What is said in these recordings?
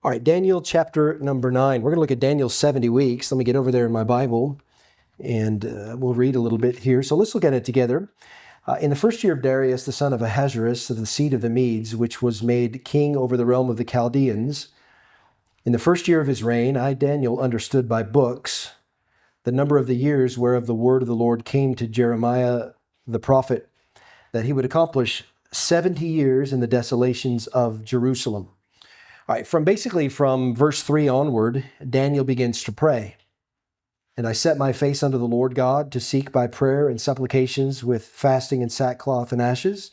All right, Daniel chapter number 9. We're going to look at Daniel's 70 weeks. Let me get over there in my Bible, and we'll read a little bit here. So let's look at it together. In the first year of Darius, the son of Ahasuerus, of the seed of the Medes, which was made king over the realm of the Chaldeans, in the first year of his reign, I, Daniel, understood by books the number of the years whereof the word of the Lord came to Jeremiah the prophet, that he would accomplish 70 years in the desolations of Jerusalem. All right, from verse 3 onward, Daniel begins to pray. And I set my face unto the Lord God to seek by prayer and supplications with fasting and sackcloth and ashes.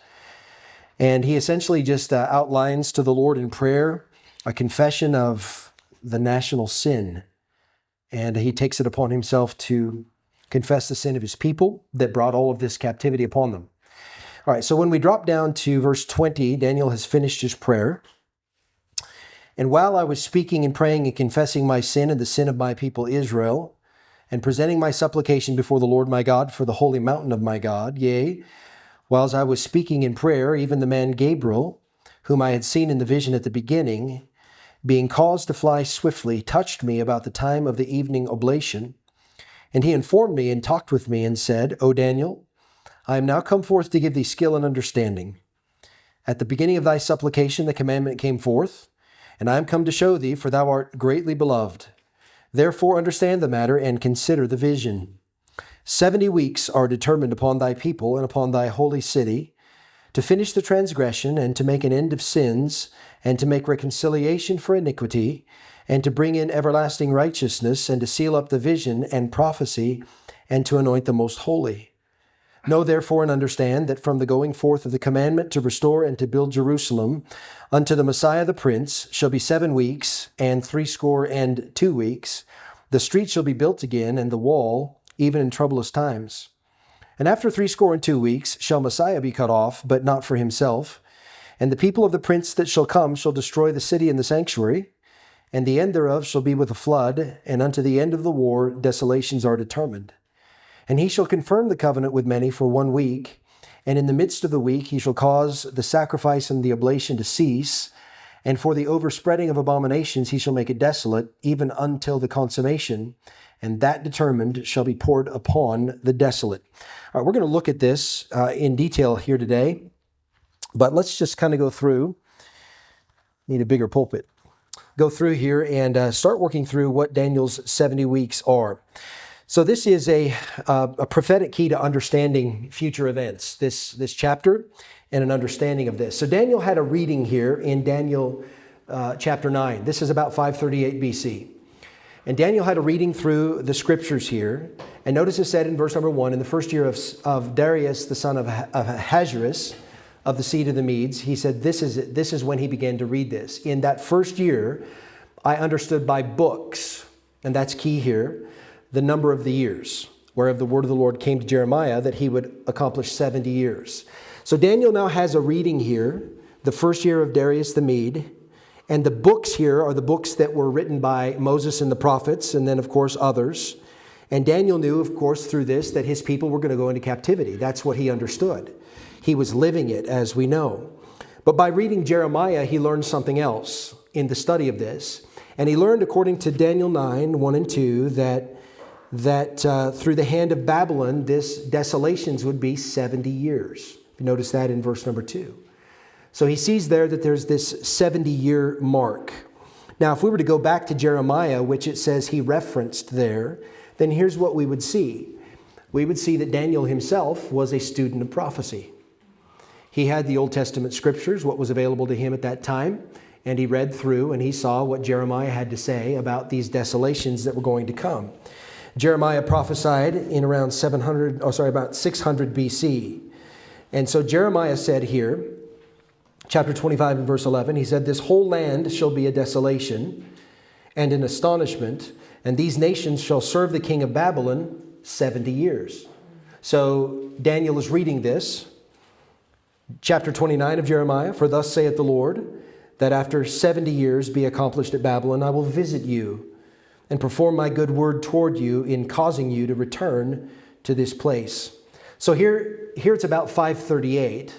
And he essentially just outlines to the Lord in prayer a confession of the national sin. And he takes it upon himself to confess the sin of his people that brought all of this captivity upon them. All right, so when we drop down to verse 20, Daniel has finished his prayer. And while I was speaking and praying and confessing my sin and the sin of my people Israel, and presenting my supplication before the Lord my God for the holy mountain of my God, yea, whilst I was speaking in prayer, even the man Gabriel, whom I had seen in the vision at the beginning, being caused to fly swiftly, touched me about the time of the evening oblation. And he informed me and talked with me and said, O Daniel, I am now come forth to give thee skill and understanding. At the beginning of thy supplication the commandment came forth, and I am come to show thee, for thou art greatly beloved. Therefore understand the matter and consider the vision. 70 weeks are determined upon thy people and upon thy holy city, to finish the transgression and to make an end of sins, and to make reconciliation for iniquity, and to bring in everlasting righteousness, and to seal up the vision and prophecy, and to anoint the most holy. Know therefore and understand that from the going forth of the commandment to restore and to build Jerusalem unto the Messiah the Prince shall be 7 weeks and 62 weeks. The street shall be built again, and the wall, even in troublous times. And after 62 weeks shall Messiah be cut off, but not for himself. And the people of the Prince that shall come shall destroy the city and the sanctuary, and the end thereof shall be with a flood, and unto the end of the war desolations are determined. And he shall confirm the covenant with many for 1 week, and in the midst of the week he shall cause the sacrifice and the oblation to cease, and for the overspreading of abominations he shall make it desolate, even until the consummation, and that determined shall be poured upon the desolate. All right, we're going to look at this in detail here today, but let's just kind of go through. Need a bigger pulpit. Go through here and start working through what Daniel's 70 weeks are. So this is a prophetic key to understanding future events, this chapter, and an understanding of this. So Daniel had a reading here in Daniel chapter 9. This is about 538 BC. And Daniel had a reading through the scriptures here. And notice it said in verse number 1, in the first year of Darius, the son of Ahasuerus, of the seed of the Medes, he said, this is when he began to read this. In that first year, I understood by books, and that's key here, the number of the years, whereof the word of the Lord came to Jeremiah that he would accomplish 70 years. So Daniel now has a reading here, the first year of Darius the Mede, and the books here are the books that were written by Moses and the prophets, and then of course others. And Daniel knew, of course, through this that his people were going to go into captivity. That's what he understood. He was living it, as we know. But by reading Jeremiah, he learned something else in the study of this. And he learned, according to Daniel 9, 1 and 2, that through the hand of Babylon, this desolations would be 70 years. You notice that in verse number 2. So he sees there that there's this 70-year mark. Now, if we were to go back to Jeremiah, which it says he referenced there, then here's what we would see. We would see that Daniel himself was a student of prophecy. He had the Old Testament scriptures, what was available to him at that time, and he read through and he saw what Jeremiah had to say about these desolations that were going to come. Jeremiah prophesied in around about 600 BC. And so Jeremiah said here, chapter 25 and verse 11, he said, this whole land shall be a desolation and an astonishment, and these nations shall serve the king of Babylon 70 years. So Daniel is reading this, chapter 29 of Jeremiah, for thus saith the Lord, that after 70 years be accomplished at Babylon, I will visit you and perform my good word toward you in causing you to return to this place. So here it's about 538,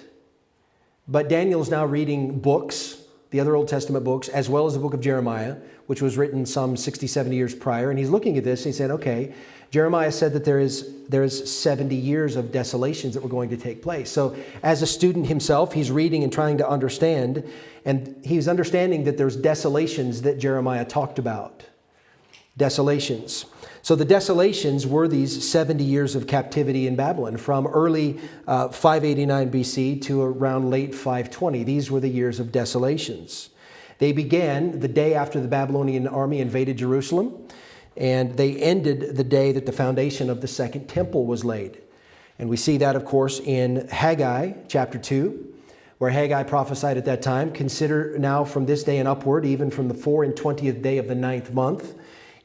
but Daniel's now reading books the other Old Testament books, as well as the book of Jeremiah, which was written some 60, 70 years prior. And he's looking at this and he said, okay, Jeremiah said that there is 70 years of desolations that were going to take place. So as a student himself, he's reading and trying to understand, and he's understanding that there's desolations that Jeremiah talked about. Desolations. So the desolations were these 70 years of captivity in Babylon from early 589 BC to around late 520. These were the years of desolations. They began the day after the Babylonian army invaded Jerusalem, and they ended the day that the foundation of the second temple was laid. And we see that, of course, in Haggai chapter 2, where Haggai prophesied at that time, consider now from this day and upward, even from the 24th day of the 9th month,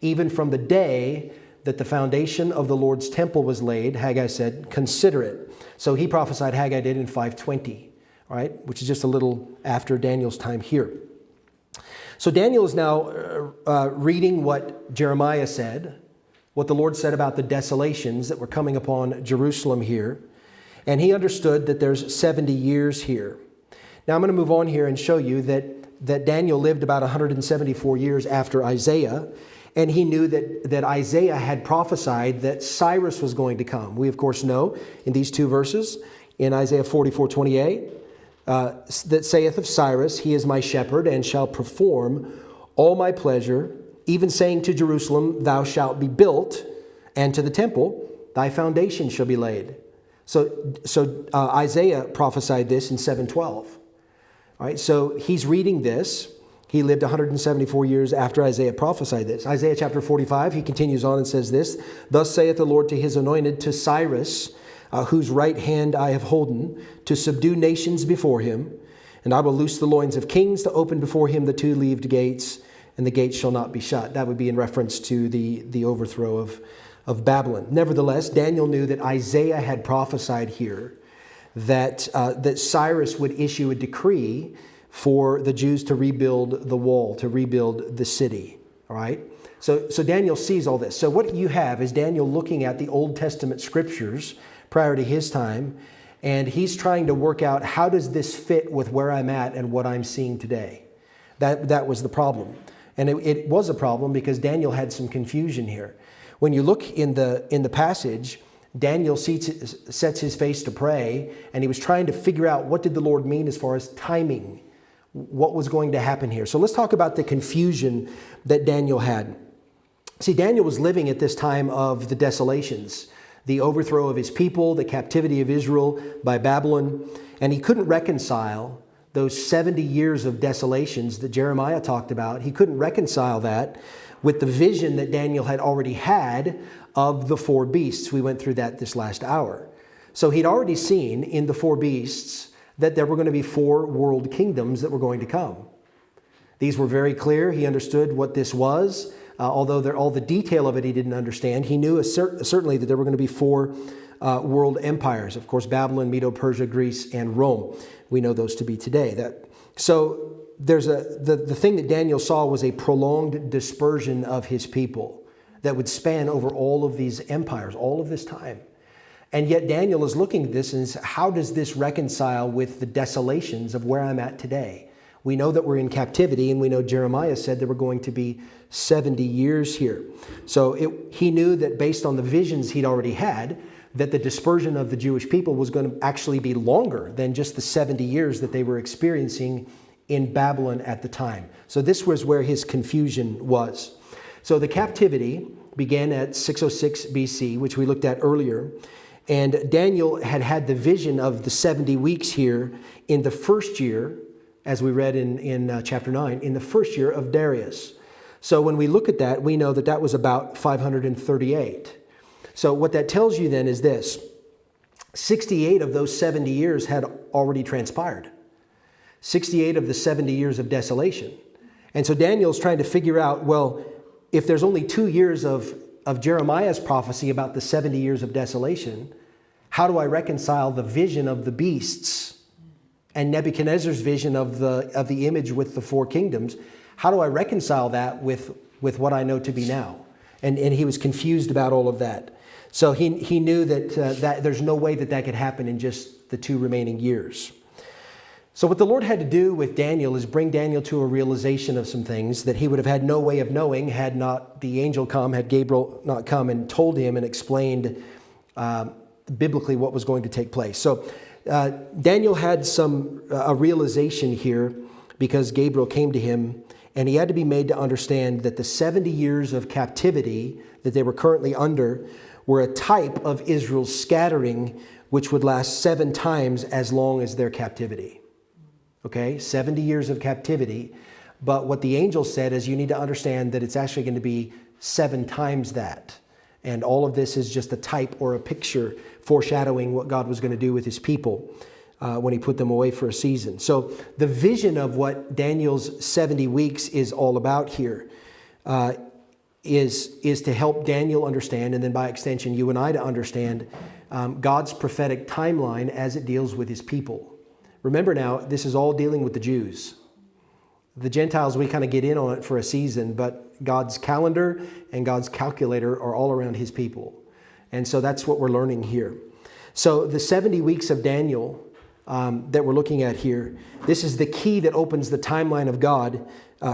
even from the day that the foundation of the Lord's temple was laid, Haggai said, consider it. So he prophesied, Haggai did, in 520, all right, which is just a little after Daniel's time here. So Daniel is now reading what Jeremiah said, what the Lord said about the desolations that were coming upon Jerusalem here. And he understood that there's 70 years here. Now I'm going to move on here and show you that Daniel lived about 174 years after Isaiah. And he knew that Isaiah had prophesied that Cyrus was going to come. We, of course, know in these two verses, in Isaiah 44:28, that saith of Cyrus, he is my shepherd and shall perform all my pleasure, even saying to Jerusalem, thou shalt be built, and to the temple, thy foundation shall be laid. So Isaiah prophesied this in 7:12. All right, so he's reading this. He lived 174 years after Isaiah prophesied this. Isaiah chapter 45, he continues on and says this, thus saith the Lord to his anointed, to Cyrus, whose right hand I have holden, to subdue nations before him. And I will loose the loins of kings, to open before him the two-leaved gates, and the gates shall not be shut. That would be in reference to the overthrow of Babylon. Nevertheless, Daniel knew that Isaiah had prophesied here that Cyrus would issue a decree for the Jews to rebuild the wall, to rebuild the city. All right? So Daniel sees all this. So what you have is Daniel looking at the Old Testament scriptures prior to his time, and he's trying to work out, how does this fit with where I'm at and what I'm seeing today? That was the problem. And it was a problem because Daniel had some confusion here. When you look in the passage, Daniel sets his face to pray, and he was trying to figure out what did the Lord mean as far as timing, what was going to happen here. So let's talk about the confusion that Daniel had. See, Daniel was living at this time of the desolations, the overthrow of his people, the captivity of Israel by Babylon, and he couldn't reconcile those 70 years of desolations that Jeremiah talked about. He couldn't reconcile that with the vision that Daniel had already had of the four beasts. We went through that this last hour. So he'd already seen in the four beasts that there were going to be four world kingdoms that were going to come. These were very clear. He understood what this was. Although all the detail of it he didn't understand, he knew certainly that there were going to be four world empires. Of course, Babylon, Medo-Persia, Greece, and Rome. We know those to be today. So there's the thing that Daniel saw was a prolonged dispersion of his people that would span over all of these empires, all of this time. And yet Daniel is looking at this and says, how does this reconcile with the desolations of where I'm at today? We know that we're in captivity, and we know Jeremiah said there were going to be 70 years here. So he knew that based on the visions he'd already had, that the dispersion of the Jewish people was going to actually be longer than just the 70 years that they were experiencing in Babylon at the time. So this was where his confusion was. So the captivity began at 606 BC, which we looked at earlier. And Daniel had the vision of the 70 weeks here in the first year, as we read in chapter 9, in the first year of Darius. So when we look at that, we know that was about 538. So what that tells you then is this: 68 of those 70 years had already transpired. 68 of the 70 years of desolation. And so Daniel's trying to figure out, well, if there's only 2 years of Jeremiah's prophecy about the 70 years of desolation, how do I reconcile the vision of the beasts and Nebuchadnezzar's vision of the image with the four kingdoms? How do I reconcile that with what I know to be now? And he was confused about all of that. So he knew that there's no way that could happen in just the 2 remaining years. So what the Lord had to do with Daniel is bring Daniel to a realization of some things that he would have had no way of knowing had not the angel come, had Gabriel not come and told him and explained biblically what was going to take place. So Daniel had a realization here because Gabriel came to him, and he had to be made to understand that the 70 years of captivity that they were currently under were a type of Israel's scattering, which would last 7 times as long as their captivity. Okay, 70 years of captivity. But what the angel said is you need to understand that it's actually going to be 7 times that. And all of this is just a type or a picture foreshadowing what God was going to do with his people when he put them away for a season. So the vision of what Daniel's 70 weeks is all about here is to help Daniel understand, and then by extension you and I to understand God's prophetic timeline as it deals with his people. Remember now, this is all dealing with the Jews. The Gentiles, we kind of get in on it for a season, but God's calendar and God's calculator are all around his people. And so that's what we're learning here. So the 70 weeks of Daniel that we're looking at here, this is the key that opens the timeline of God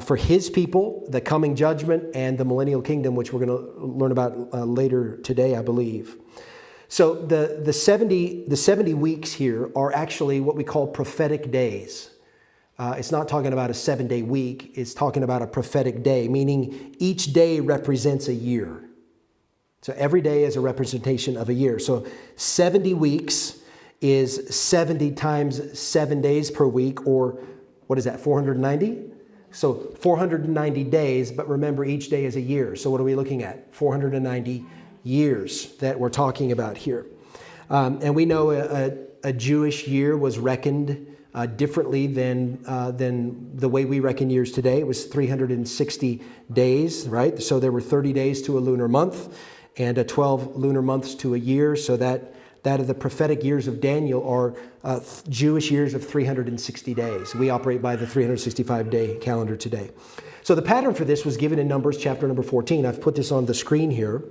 for his people, the coming judgment, and the millennial kingdom, which we're going to learn about later today, I believe. So the 70 weeks here are actually what we call prophetic days. It's not talking about a 7-day week. It's talking about a prophetic day, meaning each day represents a year. So every day is a representation of a year. So 70 weeks is 70 times 7 days per week, or what is that, 490? So 490 days, but remember each day is a year. So what are we looking at? 490 years that we're talking about here. And we know a Jewish year was reckoned differently than the way we reckon years today. It was 360 days, right? So there were 30 days to a lunar month and 12 lunar months to a year. So that of the prophetic years of Daniel are Jewish years of 360 days. We operate by the 365-day calendar today. So the pattern for this was given in Numbers chapter number 14. I've put this on the screen here,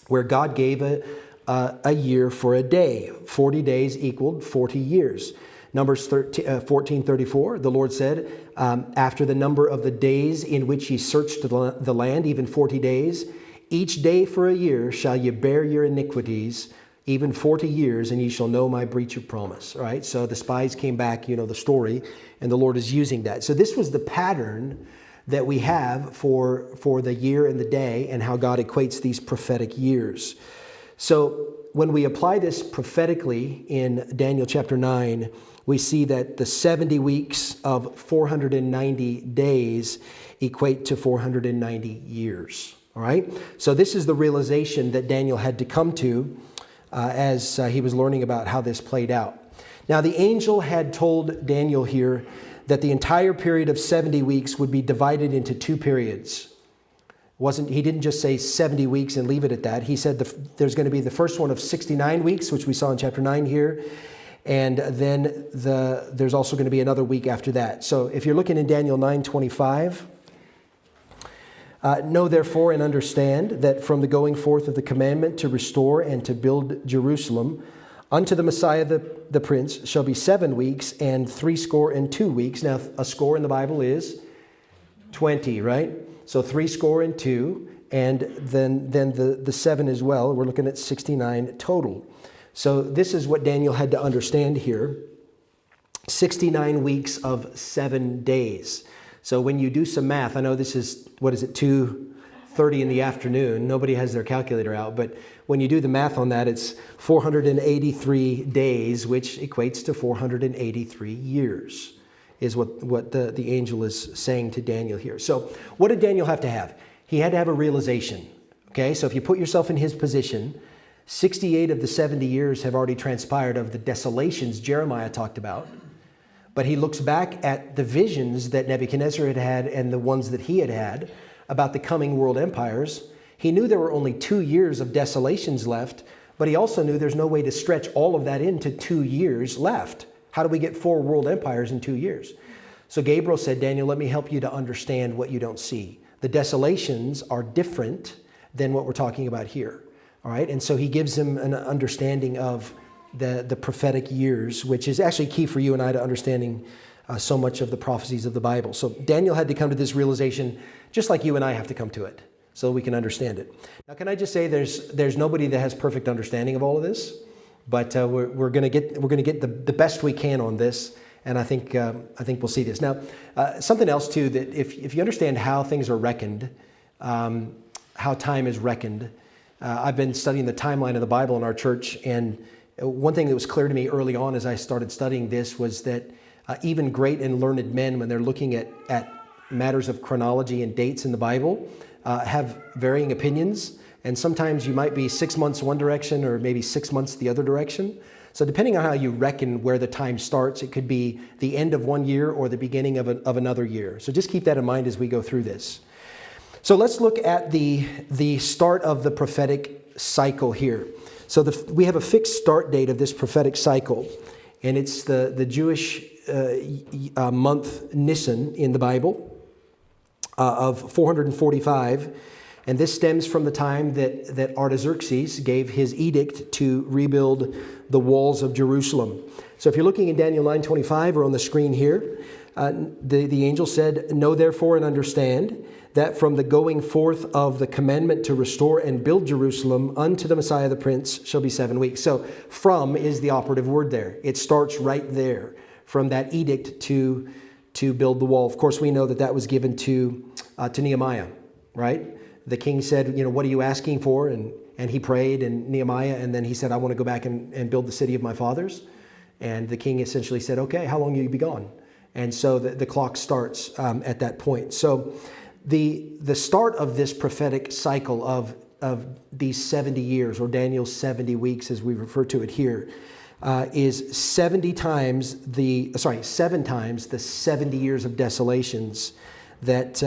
where God gave a year for a day. 40 days equaled 40 years. Numbers 14:34, the Lord said, after the number of the days in which ye searched the land, even 40 days, each day for a year shall ye bear your iniquities, even 40 years, and ye shall know my breach of promise. All right, so the spies came back, you know the story, and the Lord is using that. So this was the pattern that we have for the year and the day, and how God equates these prophetic years. So when we apply this prophetically in Daniel chapter 9, we see that the 70 weeks of 490 days equate to 490 years. All right? So this is the realization that Daniel had to come to as he was learning about how this played out. Now, the angel had told Daniel here that the entire period of 70 weeks would be divided into 2 periods. He didn't just say 70 weeks and leave it at that. He said there's going to be the first one of 69 weeks, which we saw in chapter 9 here. And then there's also going to be another week after that. So if you're looking in Daniel 9:25, know therefore and understand that from the going forth of the commandment to restore and to build Jerusalem unto the Messiah the Prince shall be 7 weeks and 62 weeks. Now, a score in the Bible is 20, right? So 62, and then the 7 as well. We're looking at 69 total. So this is what Daniel had to understand here. 69 weeks of 7 days. So when you do some math, I know this is, 2:30 in the afternoon. Nobody has their calculator out, but when you do the math on that, it's 483 days, which equates to 483 years, is what the angel is saying to Daniel here. So what did Daniel have to have? He had to have a realization. Okay, so if you put yourself in his position, 68 of the 70 years have already transpired of the desolations Jeremiah talked about. But he looks back at the visions that Nebuchadnezzar had had and the ones that he had had about the coming world empires. He knew there were only 2 years of desolations left, but he also knew there's no way to stretch all of that into 2 years left. How do we get 4 world empires in 2 years? So Gabriel said, Daniel, let me help you to understand what you don't see. The desolations are different than what we're talking about here. All right, and so he gives him an understanding of the prophetic years, which is actually key for you and I to understanding so much of the prophecies of the Bible. So Daniel had to come to this realization just like you and I have to come to it so we can understand it. Now, can I just say there's nobody that has perfect understanding of all of this, but we're going to get the best we can on this, and I think we'll see this. Now, something else too, that if you understand how things are reckoned, how time is reckoned. I've been studying the timeline of the Bible in our church, and one thing that was clear to me early on as I started studying this was that even great and learned men, when they're looking at matters of chronology and dates in the Bible, have varying opinions. And sometimes you might be 6 months one direction or maybe 6 months the other direction. So depending on how you reckon where the time starts, it could be the end of one year or the beginning of another year. So just keep that in mind as we go through this. So let's look at the start of the prophetic cycle here. So we have a fixed start date of this prophetic cycle, and it's the Jewish month Nisan in the Bible of 445. And this stems from the time that Artaxerxes gave his edict to rebuild the walls of Jerusalem. So if you're looking in Daniel 9:25 or on the screen here, the angel said, "Know therefore and understand that from the going forth of the commandment to restore and build Jerusalem unto the Messiah the Prince shall be 7 weeks." So from is the operative word there. It starts right there from that edict to build the wall. Of course, we know that was given to Nehemiah, right? The king said, "What are you asking for?" And he prayed, and Nehemiah, and then he said, "I want to go back and build the city of my fathers." And the king essentially said, "Okay, how long will you be gone?" And so the clock starts at that point. So the start of this prophetic cycle of these 70 years, or Daniel's 70 weeks as we refer to it here, is 7 times the 70 years of desolations that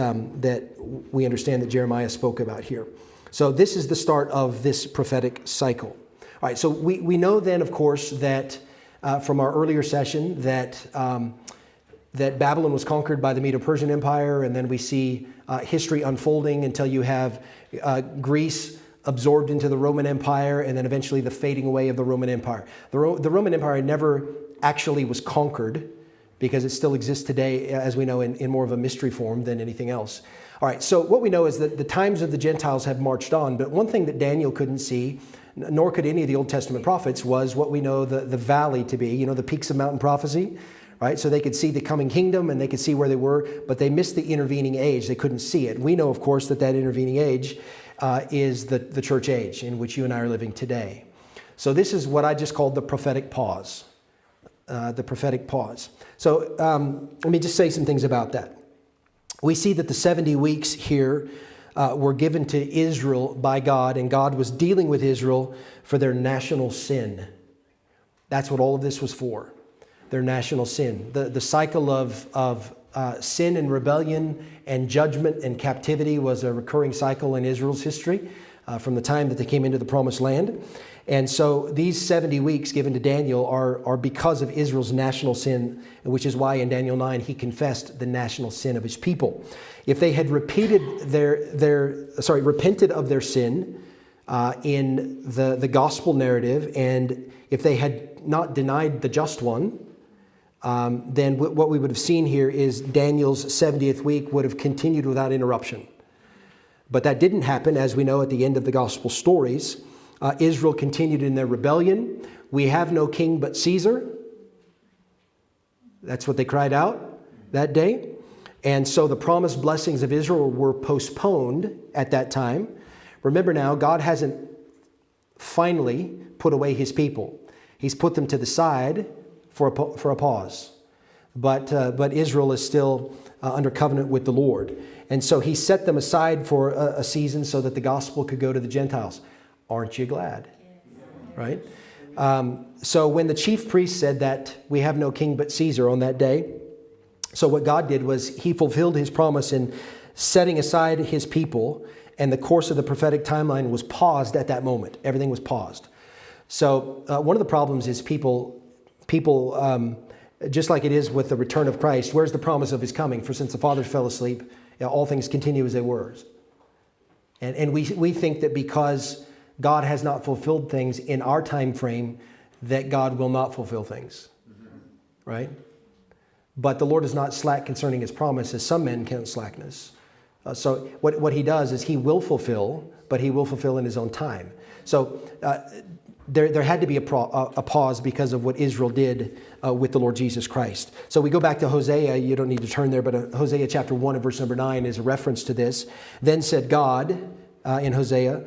we understand that Jeremiah spoke about here. So this is the start of this prophetic cycle. All right, so we know then, of course, that from our earlier session that Babylon was conquered by the Medo-Persian Empire, and then we see history unfolding until you have Greece absorbed into the Roman Empire, and then eventually the fading away of the Roman Empire. The Roman Empire never actually was conquered, because it still exists today, as we know, in more of a mystery form than anything else. All right, so what we know is that the times of the Gentiles have marched on, but one thing that Daniel couldn't see, nor could any of the Old Testament prophets, was what we know the valley to be, the peaks of mountain prophecy, right? So they could see the coming kingdom and they could see where they were, but they missed the intervening age. They couldn't see it. We know, of course, that intervening age is the church age in which you and I are living today. So this is what I just called the prophetic pause. The prophetic pause. So let me just say some things about that. We see that the 70 weeks here were given to Israel by God, and God was dealing with Israel for their national sin. That's what all of this was for, their national sin. The cycle of sin and rebellion and judgment and captivity was a recurring cycle in Israel's history from the time that they came into the promised land. And so these 70 weeks given to Daniel are because of Israel's national sin, which is why in Daniel 9 he confessed the national sin of his people. If they had repented of their sin in the gospel narrative, and if they had not denied the just one, then what we would have seen here is Daniel's 70th week would have continued without interruption. But that didn't happen, as we know at the end of the gospel stories. Israel continued in their rebellion. "We have no king but Caesar." That's what they cried out that day. And so the promised blessings of Israel were postponed at that time. Remember now, God hasn't finally put away his people. He's put them to the side for a pause. But Israel is still under covenant with the Lord. And so he set them aside for a season so that the gospel could go to the Gentiles. Aren't you glad? Right? So when the chief priest said that we have no king but Caesar on that day, so what God did was he fulfilled his promise in setting aside his people, and the course of the prophetic timeline was paused at that moment. Everything was paused. So one of the problems is people, just like it is with the return of Christ, where's the promise of his coming? For since the fathers fell asleep, all things continue as they were. And we think that because God has not fulfilled things in our time frame, that God will not fulfill things, right? But the Lord is not slack concerning his promise, as some men count slackness. So what he does is he will fulfill, but he will fulfill in his own time. So there had to be a pause because of what Israel did with the Lord Jesus Christ. So we go back to Hosea. You don't need to turn there, but Hosea chapter 1 and verse number 9 is a reference to this. Then said God in Hosea,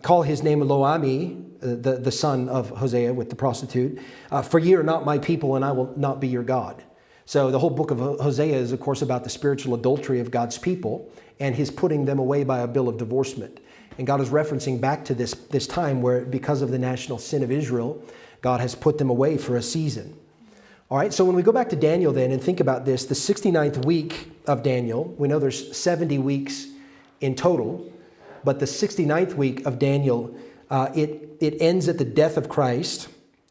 call his name Lo-Ami, the son of Hosea with the prostitute, for ye are not my people and I will not be your God. So the whole book of Hosea is, of course, about the spiritual adultery of God's people and his putting them away by a bill of divorcement. And God is referencing back to this time where, because of the national sin of Israel, God has put them away for a season. All right, so when we go back to Daniel then and think about this, the 69th week of Daniel, we know there's 70 weeks in total, but the 69th week of Daniel, it ends at the death of Christ,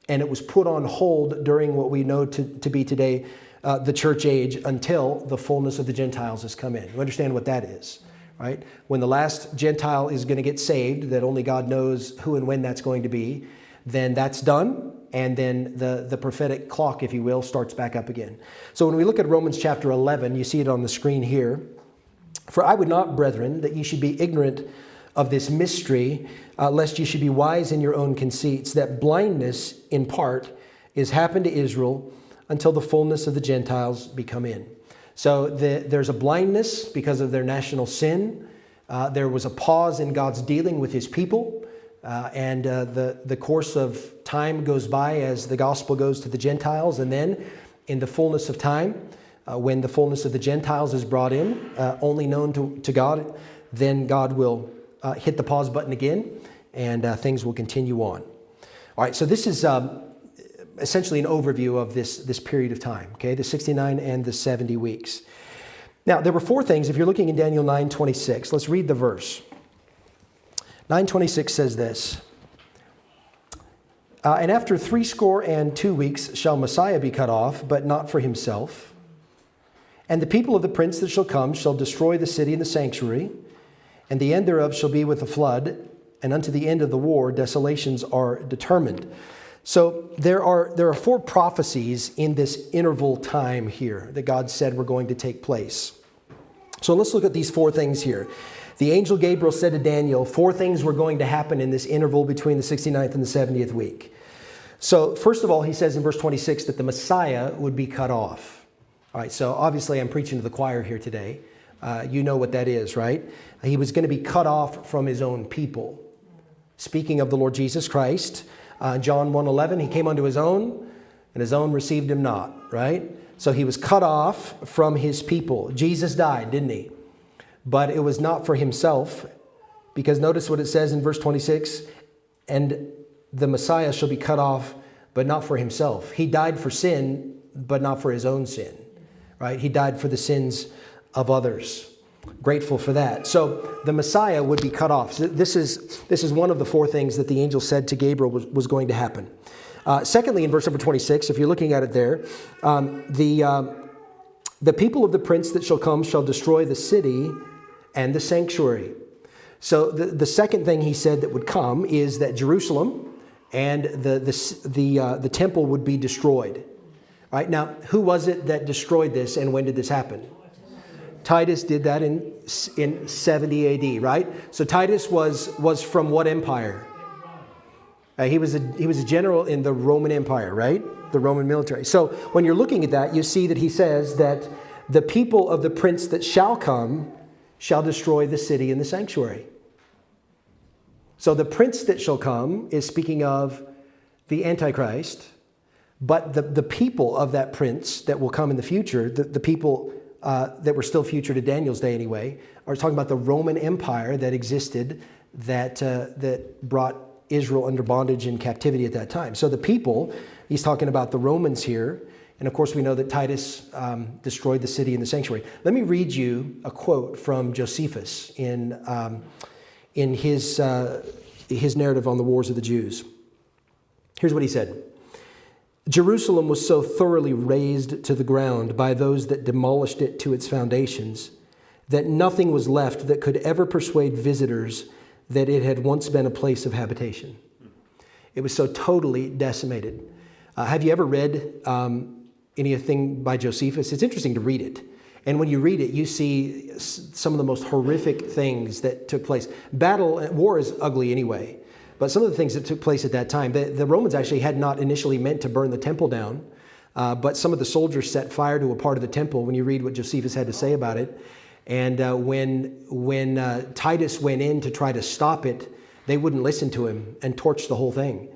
and it was put on hold during what we know to be today the church age until the fullness of the Gentiles has come in. You understand what that is, right? When the last Gentile is going to get saved, that only God knows who and when that's going to be, then that's done, and then the prophetic clock, if you will, starts back up again. So when we look at Romans chapter 11, you see it on the screen here. For I would not, brethren, that ye should be ignorant of this mystery, lest ye should be wise in your own conceits, that blindness in part is happened to Israel until the fullness of the Gentiles be come in. So there's a blindness because of their national sin. There was a pause in God's dealing with his people. And the course of time goes by as the gospel goes to the Gentiles. And then in the fullness of time, when the fullness of the Gentiles is brought in, only known to God, then God will hit the pause button again, and things will continue on. All right, so this is essentially an overview of this period of time, okay, the 69 and the 70 weeks. Now, there were four things. If you're looking in Daniel 9:26, let's read the verse. 9:26 says this, and after 62 weeks shall Messiah be cut off, but not for himself. And the people of the prince that shall come shall destroy the city and the sanctuary, and the end thereof shall be with a flood, and unto the end of the war desolations are determined. So there are four prophecies in this interval time here that God said were going to take place. So let's look at these four things here. The angel Gabriel said to Daniel, four things were going to happen in this interval between the 69th and the 70th week. So first of all, he says in verse 26 that the Messiah would be cut off. All right, so obviously I'm preaching to the choir here today. You know what that is, right? He was going to be cut off from his own people. Speaking of the Lord Jesus Christ, John 1:11, he came unto his own, and his own received him not, right? So he was cut off from his people. Jesus died, didn't he? But it was not for himself, because notice what it says in verse 26, and the Messiah shall be cut off, but not for himself. He died for sin, but not for his own sin, right? He died for the sins of others. Grateful for that. So the Messiah would be cut off. So this is one of the four things that the angel said to Gabriel was going to happen. Secondly, in verse number 26, if you're looking at it there, the people of the prince that shall come shall destroy the city and the sanctuary. So the second thing he said that would come is that Jerusalem and the temple would be destroyed. All right, now, who was it that destroyed this, and when did this happen? Titus did that in 70 AD, right? So Titus was from what empire? He was a general in the Roman Empire, right? The Roman military. So when you're looking at that, you see that he says that the people of the prince that shall come shall destroy the city and the sanctuary. So the prince that shall come is speaking of the Antichrist, but the people of that prince that will come in the future, the people that were still future to Daniel's day anyway, are talking about the Roman Empire that existed that brought Israel under bondage and captivity at that time. So the people, he's talking about the Romans here. And of course, we know that Titus destroyed the city and the sanctuary. Let me read you a quote from Josephus in his narrative on the wars of the Jews. Here's what he said. Jerusalem was so thoroughly razed to the ground by those that demolished it to its foundations that nothing was left that could ever persuade visitors that it had once been a place of habitation. It was so totally decimated. Have you ever read anything by Josephus? It's interesting to read it. And when you read it, you see some of the most horrific things that took place. War is ugly anyway. But some of the things that took place at that time, the Romans actually had not initially meant to burn the temple down. But some of the soldiers set fire to a part of the temple when you read what Josephus had to say about it. And when Titus went in to try to stop it, they wouldn't listen to him and torched the whole thing.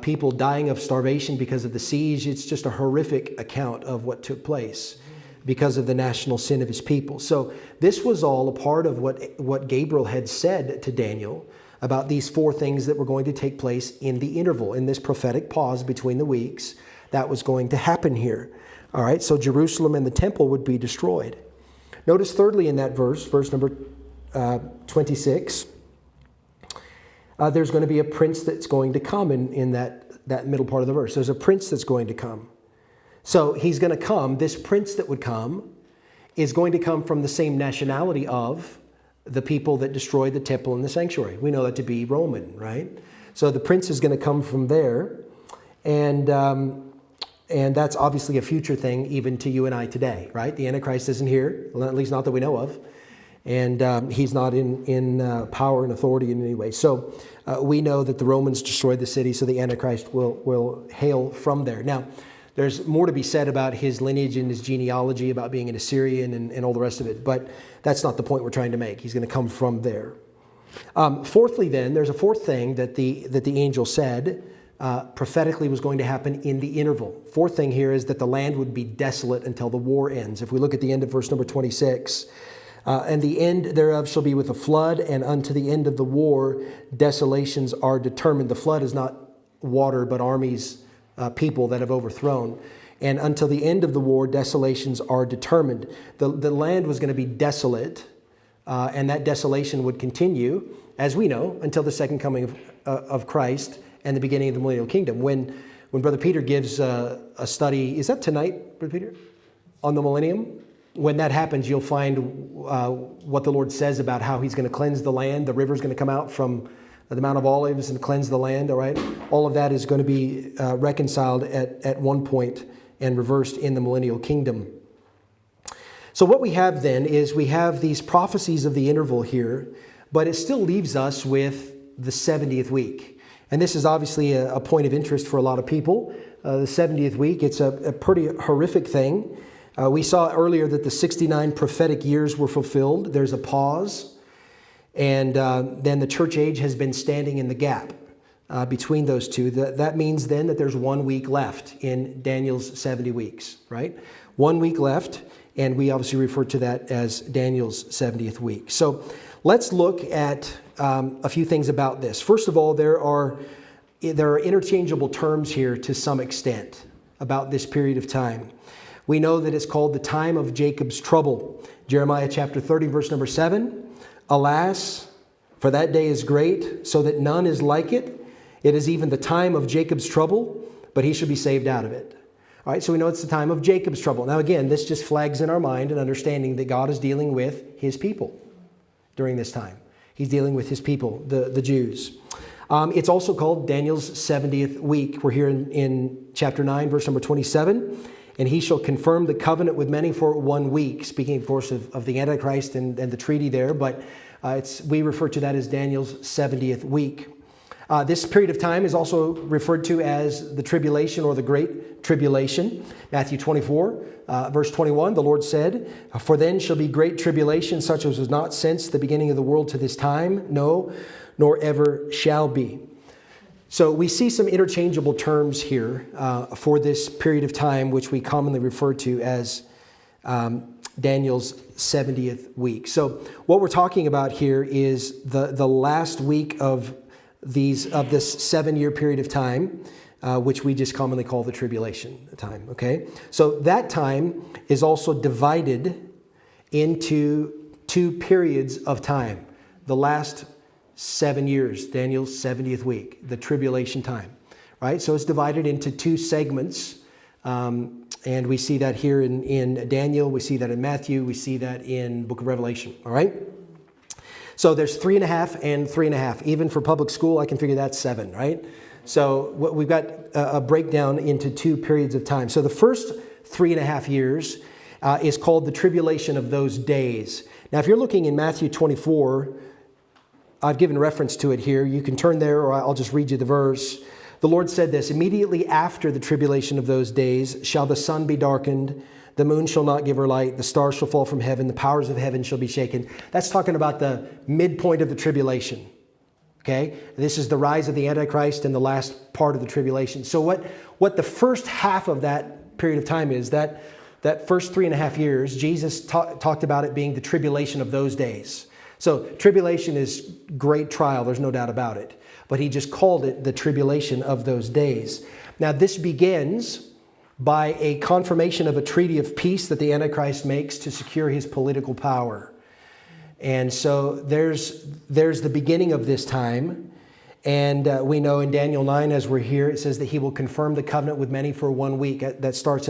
People dying of starvation because of the siege. It's just a horrific account of what took place because of the national sin of his people. So this was all a part of what Gabriel had said to Daniel about these 4 things that were going to take place in the interval, in this prophetic pause between the weeks. That was going to happen here. All right, so Jerusalem and the temple would be destroyed. Notice thirdly in that verse number 26, there's going to be a prince that's going to come in that middle part of the verse. There's a prince that's going to come. So he's going to come. This prince that would come is going to come from the same nationality of the people that destroyed the temple and the sanctuary. We know that to be Roman, right? So the prince is going to come from there. And that's obviously a future thing even to you and I today, right? The Antichrist isn't here, at least not that we know of. And he's not in power and authority in any way. So we know that the Romans destroyed the city, so the Antichrist will hail from there. Now, there's more to be said about his lineage and his genealogy, about being an Assyrian and all the rest of it. But that's not the point we're trying to make. He's going to come from there. Fourthly, then, there's a 4th thing that the angel said prophetically was going to happen in the interval. 4th thing here is that the land would be desolate until the war ends. If we look at the end of verse number 26, and the end thereof shall be with a flood, and unto the end of the war desolations are determined. The flood is not water, but armies, people that have overthrown. And until the end of the war, desolations are determined. The land was going to be desolate, and that desolation would continue, as we know, until the second coming of Christ and the beginning of the millennial kingdom. When Brother Peter gives a study, is that tonight, Brother Peter, on the millennium? When that happens, you'll find what the Lord says about how he's going to cleanse the land. The river's going to come out from the Mount of Olives and cleanse the land, all right? All of that is going to be reconciled at one point and reversed in the millennial kingdom. So what we have then is we have these prophecies of the interval here, but it still leaves us with the 70th week. And this is obviously a point of interest for a lot of people. The 70th week, it's a pretty horrific thing. We saw earlier that the 69 prophetic years were fulfilled. There's a pause. And then the church age has been standing in the gap between those two. That means then that there's 1 week left in Daniel's 70 weeks, right? 1 week left, and we obviously refer to that as Daniel's 70th week. So let's look at a few things about this. First of all, there are interchangeable terms here to some extent about this period of time. We know that it's called the time of Jacob's trouble. Jeremiah chapter 30, verse number 7. Alas, for that day is great, so that none is like it. It is even the time of Jacob's trouble, but he shall be saved out of it. All right, so we know it's the time of Jacob's trouble. Now again, this just flags in our mind an understanding that God is dealing with his people during this time. He's dealing with his people, the Jews. It's also called Daniel's 70th week. We're here in chapter 9, verse number 27. And he shall confirm the covenant with many for 1 week. Speaking, of course, of the Antichrist and the treaty there. But we refer to that as Daniel's 70th week. This period of time is also referred to as the tribulation or the Great Tribulation. Matthew 24, verse 21, the Lord said, "For then shall be great tribulation, such as was not since the beginning of the world to this time, no, nor ever shall be." So we see some interchangeable terms here for this period of time, which we commonly refer to as Daniel's 70th week. So what we're talking about here is the last week of this 7-year period of time, which we just commonly call the tribulation time. Okay, so that time is also divided into 2 periods of time. The last 7 years, Daniel's 70th week, the tribulation time, right? So it's divided into 2 segments, and we see that here in Daniel, we see that in Matthew, we see that in book of Revelation, all right? So there's 3.5 and 3.5. Even for public school, I can figure that's 7, right? So we've got a breakdown into two periods of time. So the first 3.5 years is called the tribulation of those days. Now, if you're looking in Matthew 24, I've given reference to it here. You can turn there, or I'll just read you the verse. The Lord said this, immediately after the tribulation of those days shall the sun be darkened, the moon shall not give her light, the stars shall fall from heaven, the powers of heaven shall be shaken. That's talking about the midpoint of the tribulation. Okay? This is the rise of the Antichrist and the last part of the tribulation. So what the first half of that period of time is, that first 3.5 years, Jesus talked about it being the tribulation of those days. So tribulation is great trial, there's no doubt about it. But he just called it the tribulation of those days. Now this begins by a confirmation of a treaty of peace that the Antichrist makes to secure his political power. And so there's the beginning of this time. And we know in Daniel 9, as we're here, it says that he will confirm the covenant with many for 1 week. That starts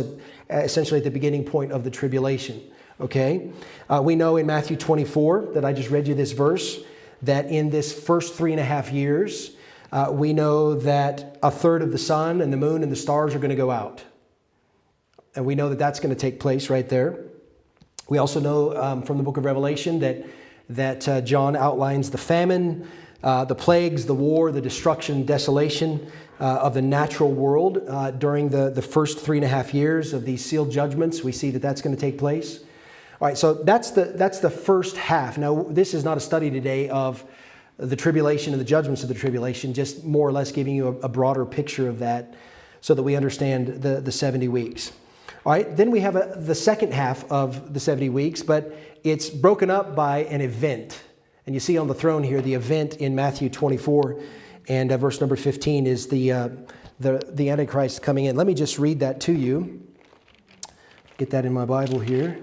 essentially at the beginning point of the tribulation. Okay? We know in Matthew 24, that I just read you this verse, that in this first 3.5 years, we know that a third of the sun and the moon and the stars are going to go out. And we know that that's going to take place right there. We also know from the book of Revelation that John outlines the famine, the plagues, the war, the destruction, desolation of the natural world during the first 3.5 years of these sealed judgments. We see that that's going to take place. All right, so that's the first half. Now, this is not a study today of the tribulation and the judgments of the tribulation, just more or less giving you a broader picture of that so that we understand the 70 weeks. All right, then we have the second half of the 70 weeks, but it's broken up by an event. And you see on the throne here, the event in Matthew 24 and verse number 15 is the Antichrist coming in. Let me just read that to you. Get that in my Bible here.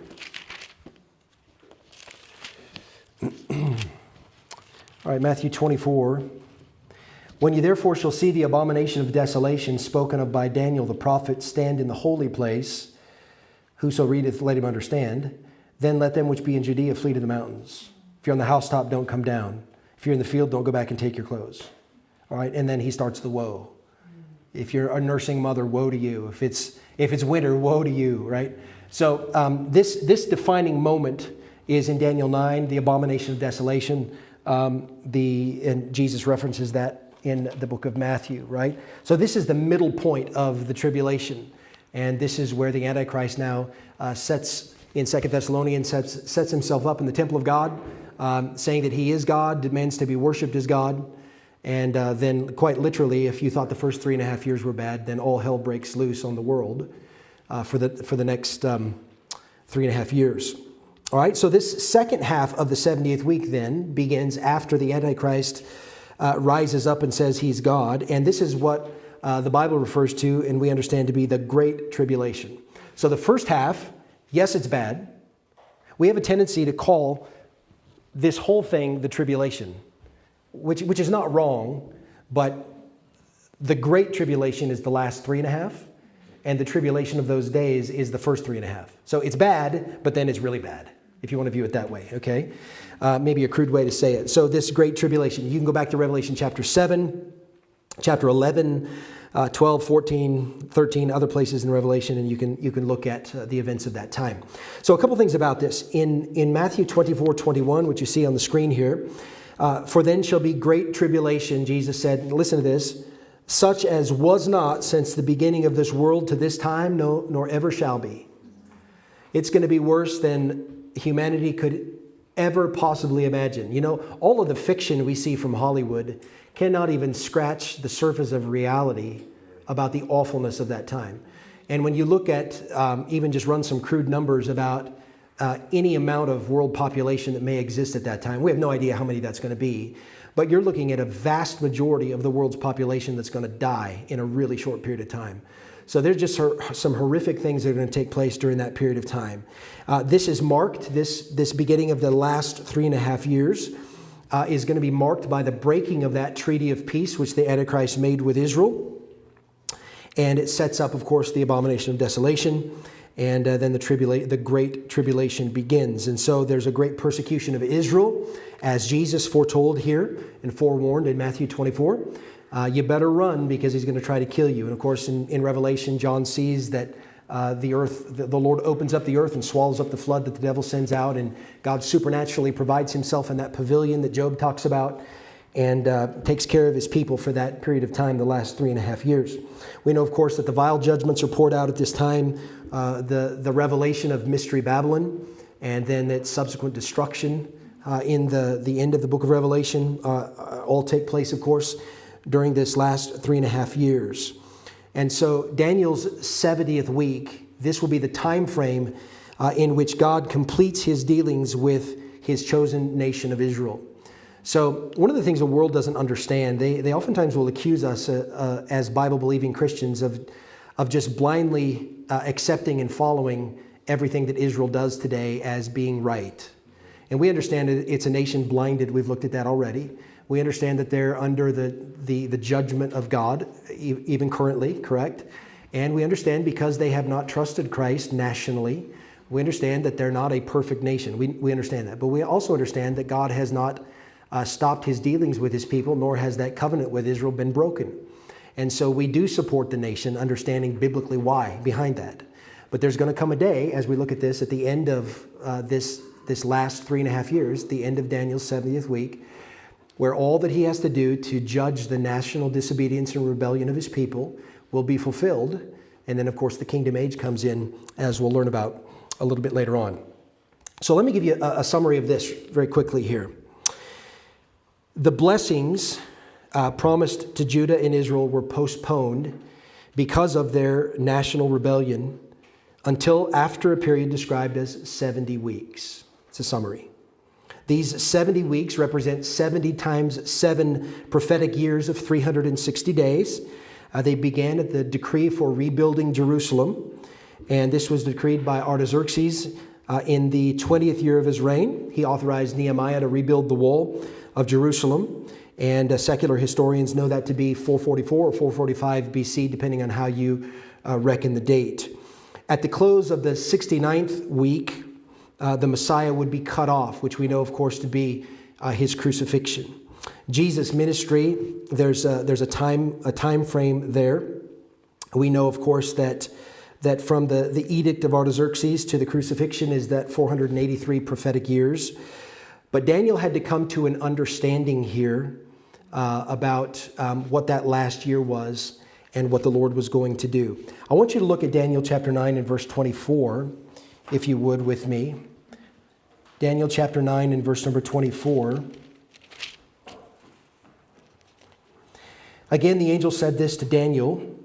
All right, Matthew 24. When you therefore shall see the abomination of desolation spoken of by Daniel the prophet stand in the holy place, whoso readeth, let him understand. Then let them which be in Judea flee to the mountains. If you're on the housetop, don't come down. If you're in the field, don't go back and take your clothes. All right, and then he starts the woe. If you're a nursing mother, woe to you. If it's winter, woe to you, right? So this defining moment is in Daniel 9, the abomination of desolation. And Jesus references that in the book of Matthew, right? So this is the middle point of the tribulation. And this is where the Antichrist now sets, in 2 Thessalonians, sets himself up in the temple of God, saying that he is God, demands to be worshipped as God. And then quite literally, if you thought the first 3.5 years were bad, then all hell breaks loose on the world for the next 3.5 years. All right, so this second half of the 70th week then begins after the Antichrist rises up and says he's God. And this is what the Bible refers to and we understand to be the Great Tribulation. So the first half, yes, it's bad. We have a tendency to call this whole thing the tribulation, which is not wrong, but the Great Tribulation is the last 3.5, and the tribulation of those days is the first 3.5. So it's bad, but then it's really bad, if you want to view it that way, okay? Maybe a crude way to say it. So this Great Tribulation, you can go back to Revelation chapter 7, chapter 11, 12, 14, 13, other places in Revelation, and you can look at the events of that time. So a couple things about this. In Matthew 24, 21, which you see on the screen here, for then shall be great tribulation, Jesus said, listen to this, such as was not since the beginning of this world to this time, no, nor ever shall be. It's going to be worse than humanity could ever possibly imagine. You know, all of the fiction we see from Hollywood cannot even scratch the surface of reality about the awfulness of that time. And when you look at, even just run some crude numbers about any amount of world population that may exist at that time, we have no idea how many that's going to be, but you're looking at a vast majority of the world's population that's going to die in a really short period of time. So there's just some horrific things that are going to take place during that period of time. This is marked, this beginning of the last 3.5 years is going to be marked by the breaking of that treaty of peace which the Antichrist made with Israel. And it sets up, of course, the abomination of desolation. And then the Great Tribulation begins. And so there's a great persecution of Israel, as Jesus foretold here and forewarned in Matthew 24. You better run because he's going to try to kill you. And of course, in Revelation, John sees that the Lord opens up the earth and swallows up the flood that the devil sends out, and God supernaturally provides himself in that pavilion that Job talks about, and takes care of his people for that period of time, the last 3.5 years. We know, of course, that the vial judgments are poured out at this time, the revelation of Mystery Babylon, and then its subsequent destruction in the end of the book of Revelation all take place, of course, during this last 3.5 years. And so Daniel's 70th week, this will be the time frame in which God completes his dealings with his chosen nation of Israel. So one of the things the world doesn't understand, they oftentimes will accuse us as Bible-believing Christians of just blindly accepting and following everything that Israel does today as being right. And we understand that it's a nation blinded. We've looked at that already. We understand that they're under the judgment of God, even currently, correct? And we understand because they have not trusted Christ nationally, we understand that they're not a perfect nation. We understand that. But we also understand that God has not stopped his dealings with his people, nor has that covenant with Israel been broken. And so we do support the nation, understanding biblically why behind that. But there's going to come a day, as we look at this, at the end of this last 3.5 years, the end of Daniel's 70th week, where all that he has to do to judge the national disobedience and rebellion of his people will be fulfilled. And then, of course, the kingdom age comes in, as we'll learn about a little bit later on. So let me give you a summary of this very quickly here. The blessings promised to Judah and Israel were postponed because of their national rebellion until after a period described as 70 weeks. It's a summary. These 70 weeks represent 70 times 7 prophetic years of 360 days. They began at the decree for rebuilding Jerusalem, and this was decreed by Artaxerxes in the 20th year of his reign. He authorized Nehemiah to rebuild the wall of Jerusalem, and secular historians know that to be 444 or 445 BC, depending on how you reckon the date. At the close of the 69th week, the Messiah would be cut off, which we know, of course, to be his crucifixion. Jesus' ministry, there's a time frame there. We know, of course, that from the edict of Artaxerxes to the crucifixion is that 483 prophetic years. But Daniel had to come to an understanding here about what that last year was and what the Lord was going to do. I want you to look at Daniel chapter 9 and verse 24, if you would, with me. Daniel chapter 9 and verse number 24. Again, the angel said this to Daniel,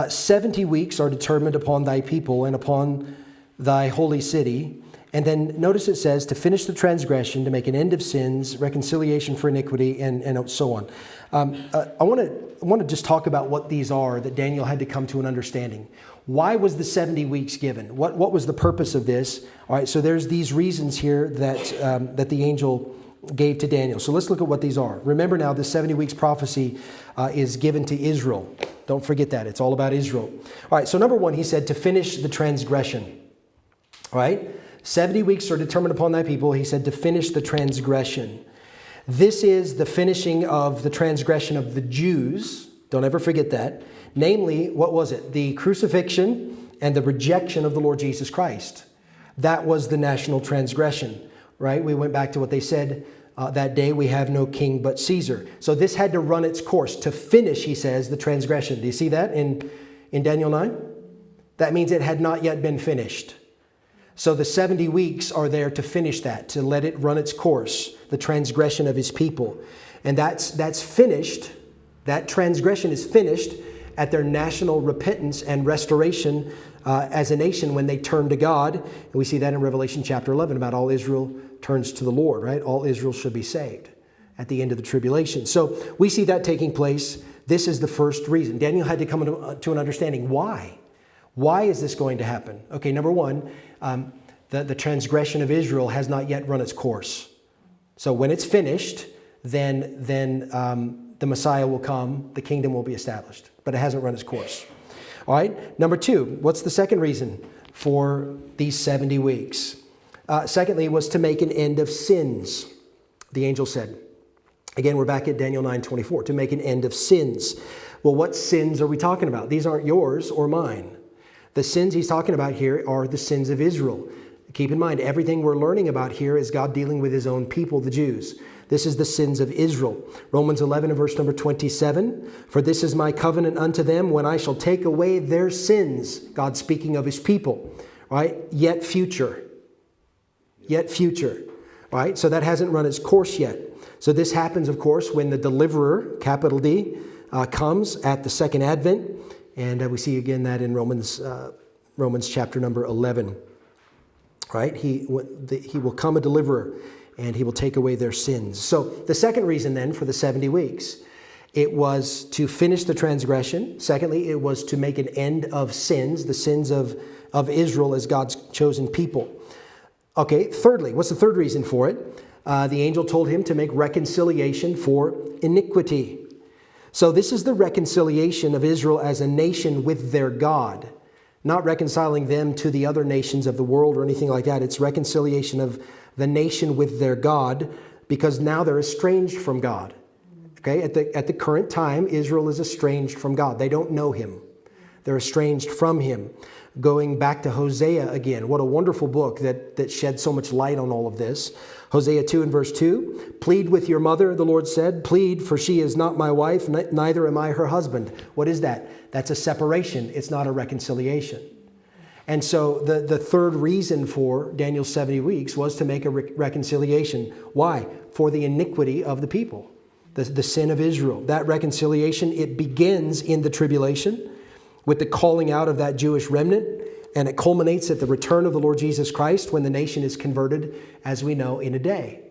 70 weeks are determined upon thy people and upon thy holy city. And then notice it says to finish the transgression, to make an end of sins, reconciliation for iniquity, and so on. I want to just talk about what these are that Daniel had to come to an understanding. Why was the 70 weeks given? What was the purpose of this? All right, so there's these reasons here that the angel gave to Daniel. So let's look at what these are. Remember now, the 70 weeks prophecy is given to Israel. Don't forget that. It's all about Israel. All right, so number one, he said to finish the transgression. All right, 70 weeks are determined upon thy people. He said to finish the transgression. This is the finishing of the transgression of the Jews. Don't ever forget that. Namely, what was it? The crucifixion and the rejection of the Lord Jesus Christ. That was the national transgression, right? We went back to what they said that day, we have no king but Caesar. So this had to run its course. To finish, he says, the transgression. Do you see that in Daniel 9? That means it had not yet been finished. So the 70 weeks are there to finish that, to let it run its course, the transgression of his people. And that's finished. That transgression is finished at their national repentance and restoration as a nation when they turn to God. And we see that in Revelation chapter 11 about all Israel turns to the Lord, right? All Israel should be saved at the end of the tribulation. So we see that taking place. This is the first reason. Daniel had to come to an understanding. Why? Why is this going to happen? Okay, number one, the transgression of Israel has not yet run its course. So when it's finished, then the Messiah will come, the kingdom will be established, but it hasn't run its course. All right, number two, what's the second reason for these 70 weeks? Secondly, was to make an end of sins, the angel said. Again, we're back at Daniel 9:24, to make an end of sins. Well, what sins are we talking about? These aren't yours or mine. The sins he's talking about here are the sins of Israel. Keep in mind, everything we're learning about here is God dealing with his own people, the Jews. This is the sins of Israel. Romans 11 and verse number 27, for this is my covenant unto them when I shall take away their sins. God speaking of his people, right? Yet future. Yet future, right? So that hasn't run its course yet. So this happens, of course, when the deliverer, capital D, comes at the second advent. And we see again that in Romans chapter number 11. Right? He will come a deliverer, and he will take away their sins. So the second reason then for the 70 weeks, it was to finish the transgression. Secondly, it was to make an end of sins, the sins of Israel as God's chosen people. Okay, thirdly, what's the third reason for it? The angel told him to make reconciliation for iniquity. So this is the reconciliation of Israel as a nation with their God. Not reconciling them to the other nations of the world or anything like that. It's reconciliation of the nation with their God, because now they're estranged from God. Okay, at the current time, Israel is estranged from God. They don't know him. They're estranged from him. Going back to Hosea again, what a wonderful book that sheds so much light on all of this. Hosea 2 and verse 2, plead with your mother, the Lord said, plead, for she is not my wife, neither am I her husband. What is that? That's a separation. It's not a reconciliation. And so the third reason for Daniel's 70 weeks was to make a reconciliation. Why? For the iniquity of the people, the sin of Israel. That reconciliation, it begins in the tribulation with the calling out of that Jewish remnant, and it culminates at the return of the Lord Jesus Christ when the nation is converted, as we know, in a day.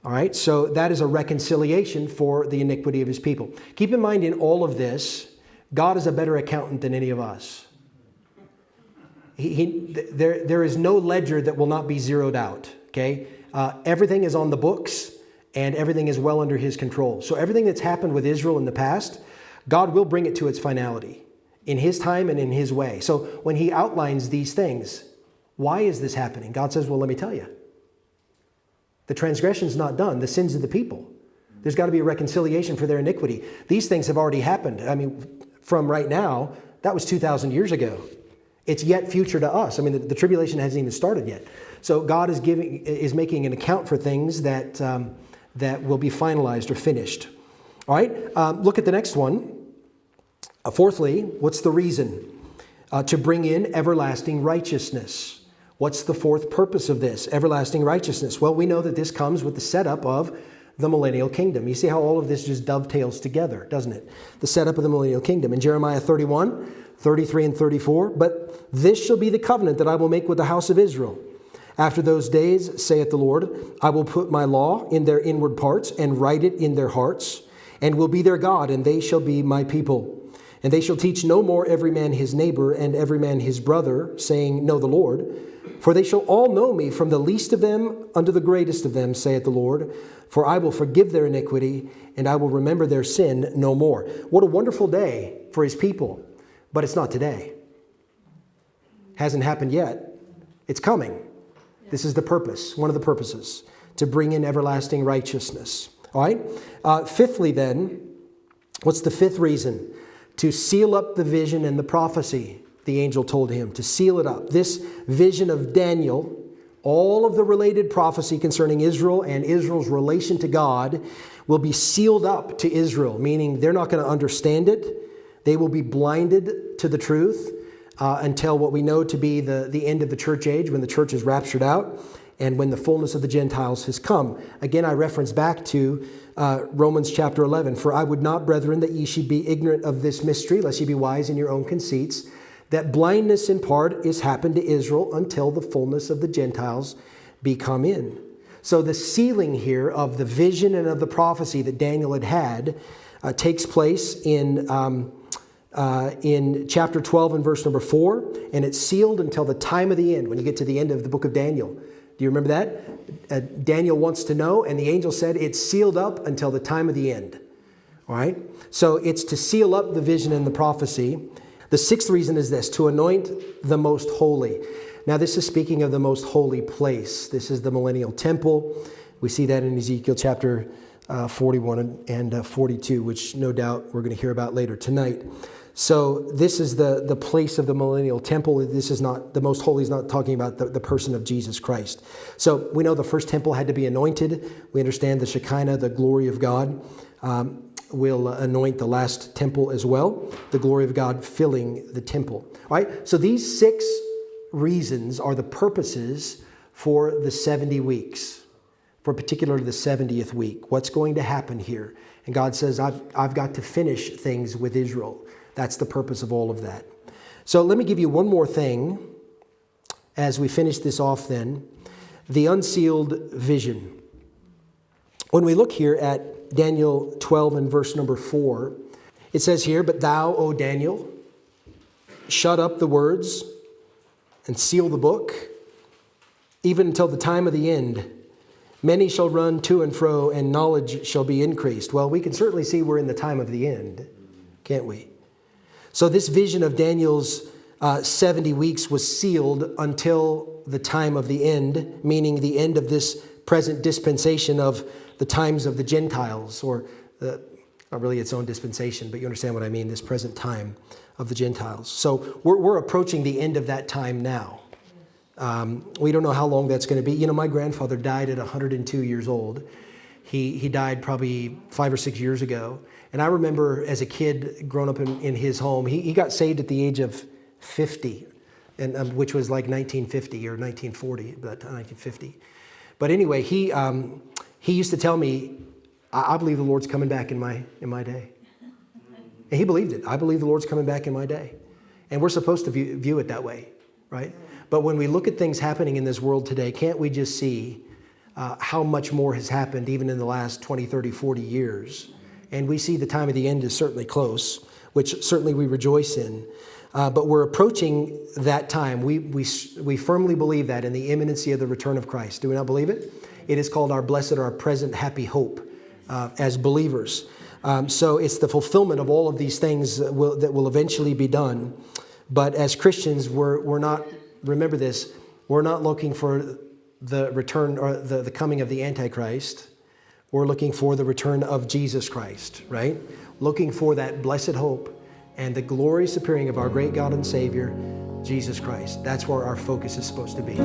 All right, so that is a reconciliation for the iniquity of his people. Keep in mind, in all of this, God is a better accountant than any of us. There is no ledger that will not be zeroed out, okay? Everything is on the books, and everything is well under his control. So everything that's happened with Israel in the past, God will bring it to its finality in his time and in his way. So when he outlines these things, why is this happening? God says, well, let me tell you. The transgression's not done. The sins of the people. There's got to be a reconciliation for their iniquity. These things have already happened. I mean, from right now, that was 2,000 years ago. It's yet future to us. I mean, the tribulation hasn't even started yet. So God is making an account for things that will be finalized or finished. All right, look at the next one. Fourthly, what's the reason? To bring in everlasting righteousness. What's the fourth purpose of this? Everlasting righteousness. Well, we know that this comes with the setup of the millennial kingdom. You see how all of this just dovetails together, doesn't it? The setup of the millennial kingdom. In Jeremiah 31, 33 and 34, but this shall be the covenant that I will make with the house of Israel. After those days, saith the Lord, I will put my law in their inward parts and write it in their hearts, and will be their God, and they shall be my people. And they shall teach no more every man his neighbor and every man his brother, saying, know the Lord. For they shall all know me, from the least of them unto the greatest of them, saith the Lord. For I will forgive their iniquity, and I will remember their sin no more. What a wonderful day for his people. But it's not today. Hasn't happened yet. It's coming. This is the purpose, one of the purposes, to bring in everlasting righteousness. All right? Fifthly then, what's the fifth reason? To seal up the vision and the prophecy, the angel told him, to seal it up. This vision of Daniel, all of the related prophecy concerning Israel and Israel's relation to God will be sealed up to Israel, meaning they're not going to understand it. They will be blinded to the truth until what we know to be the end of the church age, when the church is raptured out and when the fullness of the Gentiles has come. Again, I reference back to Romans chapter 11. For I would not, brethren, that ye should be ignorant of this mystery, lest ye be wise in your own conceits, that blindness in part is happened to Israel until the fullness of the Gentiles be come in. So the sealing here of the vision and of the prophecy that Daniel had takes place in chapter 12 and verse number 4, and it's sealed until the time of the end, when you get to the end of the book of Daniel. Do you remember that? Daniel wants to know, and the angel said it's sealed up until the time of the end. All right? So it's to seal up the vision and the prophecy. The sixth reason is this, to anoint the most holy. Now this is speaking of the most holy place. This is the millennial temple. We see that in Ezekiel chapter 41 and 42, which no doubt we're going to hear about later tonight. So this is the place of the millennial temple. This is not, the most holy is not talking about the person of Jesus Christ. So we know the first temple had to be anointed. We understand the Shekinah, the glory of God, will anoint the last temple as well. The glory of God filling the temple. All right. So these 6 reasons are the purposes for the 70 weeks, for particularly the 70th week. What's going to happen here? And God says, I've got to finish things with Israel. That's the purpose of all of that. So let me give you one more thing as we finish this off then. The unsealed vision. When we look here at Daniel 12 and verse number 4, it says here, "But thou, O Daniel, shut up the words and seal the book, even until the time of the end. Many shall run to and fro, and knowledge shall be increased." Well, we can certainly see we're in the time of the end, can't we? So this vision of Daniel's 70 weeks was sealed until the time of the end, meaning the end of this present dispensation of the times of the Gentiles, or not really its own dispensation, but you understand what I mean, this present time of the Gentiles. So we're approaching the end of that time now. We don't know how long that's going to be. You know, my grandfather died at 102 years old. He died probably 5 or 6 years ago. And I remember as a kid growing up in his home, he got saved at the age of 50, and which was like 1950 or 1940, but 1950. But anyway, he used to tell me, I believe the Lord's coming back in my day. And he believed it. I believe the Lord's coming back in my day. And we're supposed to view it that way, right? But when we look at things happening in this world today, can't we just see how much more has happened even in the last 20, 30, 40 years? And we see the time of the end is certainly close, which certainly we rejoice in. But we're approaching that time. We firmly believe that in the imminency of the return of Christ. Do we not believe it? It is called our blessed or our present happy hope as believers. So it's the fulfillment of all of these things that will eventually be done. But as Christians, we're not, remember this, we're not looking for the return or the coming of the Antichrist. We're looking for the return of Jesus Christ, right? Looking for that blessed hope and the glorious appearing of our great God and Savior, Jesus Christ. That's where our focus is supposed to be.